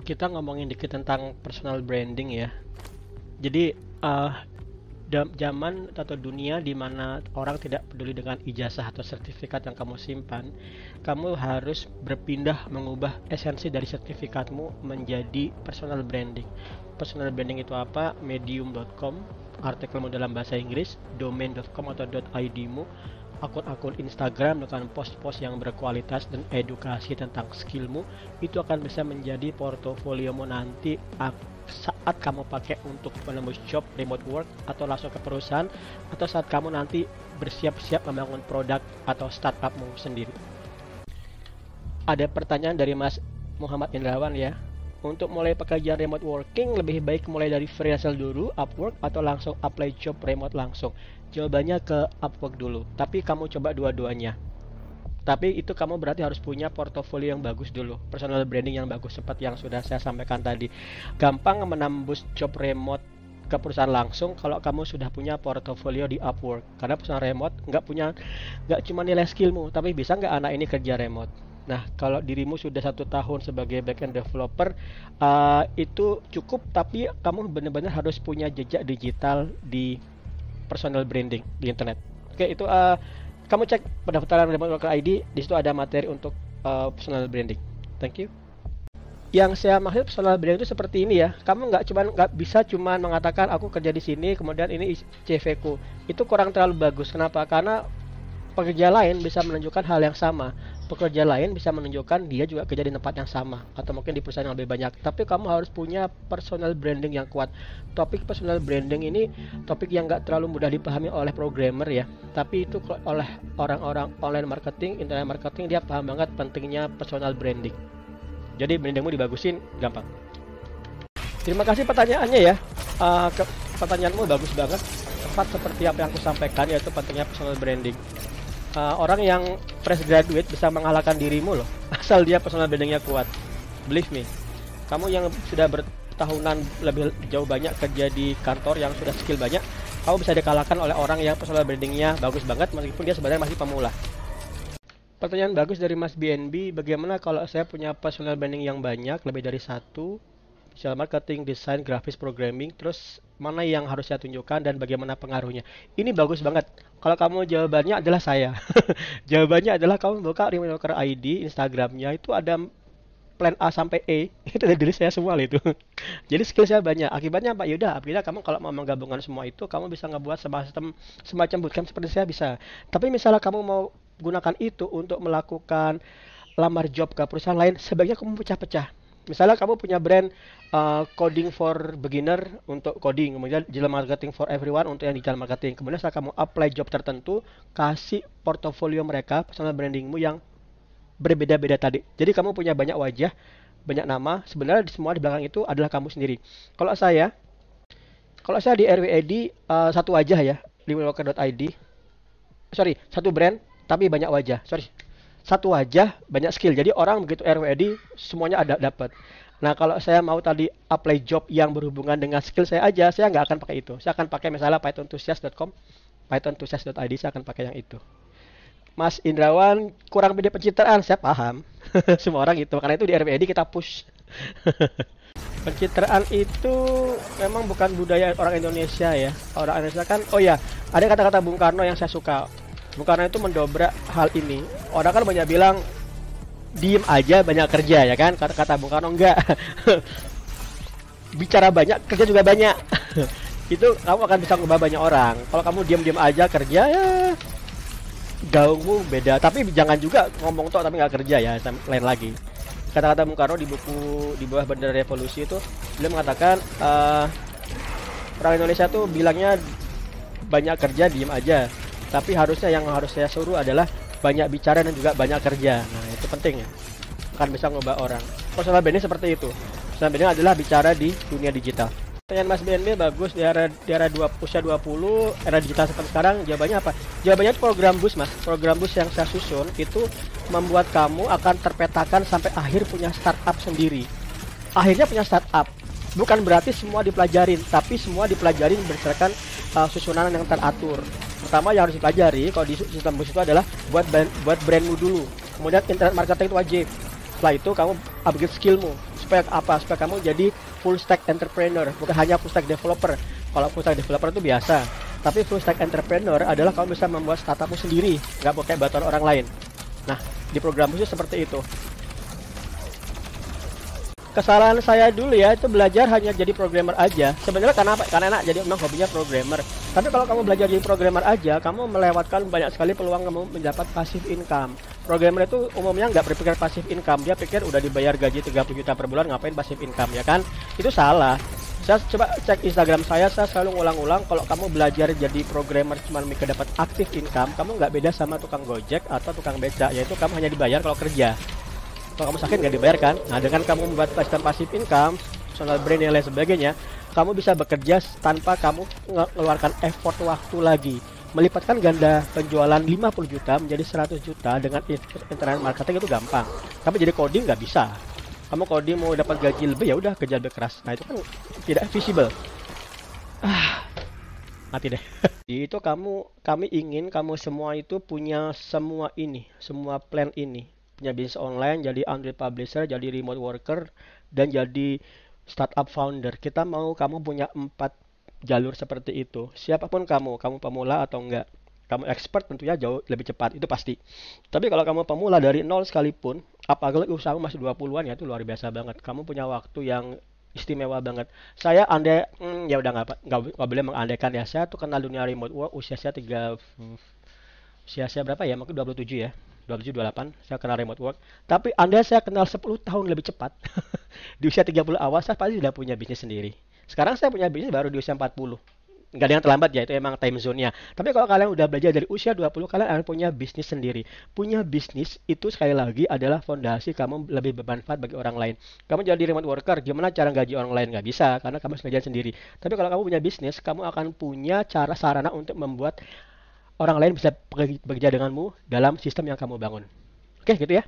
kita ngomongin dikit tentang personal branding ya. Jadi zaman atau dunia di mana orang tidak peduli dengan ijazah atau sertifikat yang kamu simpan, kamu harus berpindah mengubah esensi dari sertifikatmu menjadi personal branding. Personal branding itu apa? Medium.com, artikelmu dalam bahasa Inggris, domain.com atau .id-mu, akun-akun Instagram dengan post-post yang berkualitas dan edukasi tentang skillmu, itu akan bisa menjadi portofoliomu nanti saat kamu pakai untuk menembus job remote work atau langsung ke perusahaan, atau saat kamu nanti bersiap-siap membangun produk atau startupmu sendiri. Ada pertanyaan dari Mas Muhammad Indrawan ya. Untuk mulai pekerjaan remote working, lebih baik mulai dari freelancer dulu, Upwork, atau langsung apply job remote langsung? Jawabannya ke Upwork dulu, tapi kamu coba dua-duanya. Tapi itu kamu berarti harus punya portofolio yang bagus dulu, personal branding yang bagus, seperti yang sudah saya sampaikan tadi. Gampang menembus job remote ke perusahaan langsung kalau kamu sudah punya portofolio di Upwork. Karena perusahaan remote nggak cuma nilai skillmu, tapi bisa nggak anak ini kerja remote. Nah, kalau dirimu sudah 1 tahun sebagai backend developer, itu cukup, tapi kamu benar-benar harus punya jejak digital di personal branding di internet. Oke, itu kamu cek pendaftaran Remote Worker ID, di situ ada materi untuk personal branding. Thank you. Yang saya maksud personal branding itu seperti ini ya. Kamu nggak bisa cuma mengatakan aku kerja di sini, kemudian ini CV ku. Itu kurang terlalu bagus. Kenapa? Karena pekerja lain bisa menunjukkan hal yang sama. Pekerja lain bisa menunjukkan dia juga kerja di tempat yang sama, atau mungkin di perusahaan yang lebih banyak. Tapi kamu harus punya personal branding yang kuat. Topik personal branding ini topik yang nggak terlalu mudah dipahami oleh programmer ya. Tapi itu oleh orang-orang online marketing, internet marketing, dia paham banget pentingnya personal branding. Jadi brandingmu dibagusin gampang. Terima kasih pertanyaannya ya. Pertanyaanmu bagus banget. Tepat seperti apa yang aku sampaikan, yaitu pentingnya personal branding. Orang yang fresh graduate bisa mengalahkan dirimu loh, asal dia personal brandingnya kuat. Believe me, kamu yang sudah bertahunan lebih jauh banyak kerja di kantor yang sudah skill banyak, kamu bisa dikalahkan oleh orang yang personal brandingnya bagus banget meskipun dia sebenarnya masih pemula. Pertanyaan bagus dari Mas BNB, bagaimana kalau saya punya personal branding yang banyak, lebih dari 1, digital marketing, desain, grafis, programming, terus mana yang harus saya tunjukkan dan bagaimana pengaruhnya? Ini bagus banget. Kalau kamu jawabannya adalah saya. Jawabannya adalah kamu buka Remote Worker ID, Instagramnya itu ada plan A sampai E. Itu dari diri saya semua itu. Jadi skill saya banyak. Akibatnya apa? Yaudah, akhirnya kamu kalau mau menggabungkan semua itu, kamu bisa ngebuat semacam bootcamp seperti saya bisa. Tapi misalnya kamu mau gunakan itu untuk melakukan lamar job ke perusahaan lain, sebaiknya kamu pecah-pecah. Misalnya kamu punya brand coding for beginner untuk coding, kemudian digital marketing for everyone untuk yang digital marketing. Kemudian setelah kamu apply job tertentu, kasih portofolio mereka, personal brandingmu yang berbeda-beda tadi. Jadi kamu punya banyak wajah, banyak nama, sebenarnya semua di belakang itu adalah kamu sendiri. Kalau saya di RWED satu wajah ya, remoteworker.id. Sorry, satu brand tapi banyak wajah. Sorry. Satu wajah, banyak skill. Jadi orang begitu RWD semuanya ada dapat. Nah, kalau saya mau tadi apply job yang berhubungan dengan skill saya aja, saya nggak akan pakai itu. Saya akan pakai misalnya pythonenthusiast.com, pythonenthusiast.id, saya akan pakai yang itu. Mas Indrawan, kurang beda pencitraan, saya paham. Semua orang itu, karena itu di RWD kita push. Pencitraan itu memang bukan budaya orang Indonesia ya. Orang Indonesia kan, oh ya, ada kata-kata Bung Karno yang saya suka. Bung Karno itu mendobrak hal ini. Orang kan banyak bilang diem aja banyak kerja ya kan, kata Bung Karno enggak. Bicara banyak, kerja juga banyak. Itu kamu akan bisa ngubah banyak orang. Kalau kamu diam-diam aja kerja ya gaungmu beda. Tapi jangan juga ngomong tok tapi nggak kerja ya, lain lagi. Kata-kata Bung Karno di buku Di Bawah Bendera Revolusi itu, beliau mengatakan orang Indonesia tuh bilangnya banyak kerja diem aja. Tapi harusnya yang harus saya suruh adalah banyak bicara dan juga banyak kerja. Nah, itu penting ya. Akan bisa ngubah orang. Personal branding seperti itu. Personal branding adalah bicara di dunia digital. Pertanyaan Mas BNB bagus, di era usia 20, era digital seperti sekarang, jawabannya apa? Jawabannya program bus, Mas. Program bus yang saya susun itu membuat kamu akan terpetakan sampai akhir punya startup sendiri. Akhirnya punya startup. Bukan berarti semua dipelajarin, tapi semua dipelajarin berdasarkan susunan yang teratur. Pertama yang harus dipelajari kalau di sistem bus itu adalah buat brandmu dulu. Kemudian internet marketing itu wajib. Setelah itu kamu upgrade skillmu supaya apa? Supaya kamu jadi full stack entrepreneur, bukan hanya full stack developer. Kalau full stack developer itu biasa, tapi full stack entrepreneur adalah kamu bisa membuat startupmu sendiri, nggak pakai bantuan orang lain. Nah, di program khusus seperti itu. Kesalahan saya dulu ya, itu belajar hanya jadi programmer aja. Sebenarnya karena apa? Karena enak, jadi memang hobinya programmer. Tapi kalau kamu belajar jadi programmer aja, kamu melewatkan banyak sekali peluang kamu mendapat passive income. Programmer itu umumnya nggak berpikir passive income, dia pikir udah dibayar gaji 30 juta per bulan, ngapain passive income, ya kan? Itu salah. Saya coba cek Instagram saya selalu ngulang-ulang, kalau kamu belajar jadi programmer cuma mikir dapat active income, kamu nggak beda sama tukang Gojek atau tukang beca, yaitu kamu hanya dibayar kalau kerja. Kalau kamu sakit nggak dibayar kan? Nah, dengan kamu membuat sistem passive income, personal brand dan lain sebagainya, kamu bisa bekerja tanpa kamu mengeluarkan effort waktu lagi. Melipatkan ganda penjualan 50 juta menjadi 100 juta dengan internet marketing itu gampang. Tapi jadi coding nggak bisa. Kamu coding mau dapat gaji lebih, ya udah kerja lebih keras. Nah, itu kan tidak visible. Mati deh. Itu kami ingin kamu semua itu punya semua ini, semua plan ini. Punya bisnis online, jadi Android publisher, jadi remote worker, dan jadi startup founder. Kita mau kamu punya 4 jalur seperti itu. Siapapun kamu pemula atau enggak, kamu expert tentunya jauh lebih cepat, itu pasti. Tapi kalau kamu pemula dari nol sekalipun, apalagi usahamu masih 20-an, ya itu luar biasa banget. Kamu punya waktu yang istimewa banget. Saya ya udah nggak boleh mengandaikan ya. Saya tuh kenal dunia remote work usia saya berapa ya? Mungkin 27 ya. 27, 28, saya kenal remote work. Tapi saya kenal 10 tahun lebih cepat. Di usia 30 awal, saya pasti sudah punya bisnis sendiri. Sekarang saya punya bisnis baru di usia 40. Nggak ada yang terlambat ya, itu emang time zone-nya. Tapi kalau kalian udah belajar dari usia 20, kalian akan punya bisnis sendiri. Punya bisnis itu sekali lagi adalah fondasi kamu lebih bermanfaat bagi orang lain. Kamu jadi remote worker, gimana cara gaji orang lain? Nggak bisa, karena kamu harus kerja sendiri. Tapi kalau kamu punya bisnis, kamu akan punya cara sarana untuk membuat orang lain bisa bekerja denganmu dalam sistem yang kamu bangun. Oke, gitu ya.